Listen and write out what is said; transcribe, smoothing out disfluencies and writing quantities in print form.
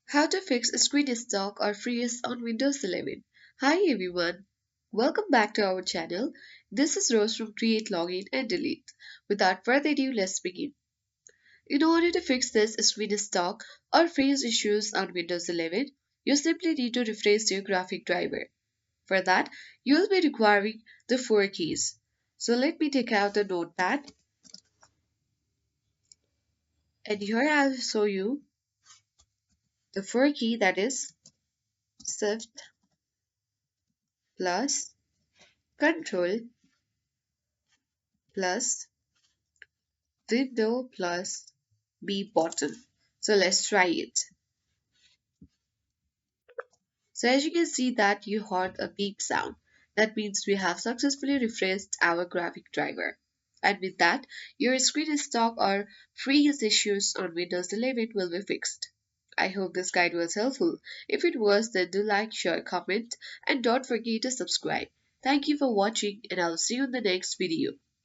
How to fix screen stuck or freeze on Windows 11. Hi everyone, welcome back to our channel. This is Rose from Create, Login and Delete. Without further ado, let's begin. In order to fix this screen stuck or freeze issues on Windows 11, you simply need to refresh your graphic driver. For that, you will be requiring the four keys. So let me take out the notepad, and here I'll show you the four key, that is Shift plus Control plus Window plus B button. So let's try it. So as you can see that you heard a beep sound. That means we have successfully refreshed our graphic driver. And with that, your screen is stuck or freeze issues on Windows 11 will be fixed. I hope this guide was helpful. If it was, then do like, share, comment, and don't forget to subscribe. Thank you for watching, and I'll see you in the next video.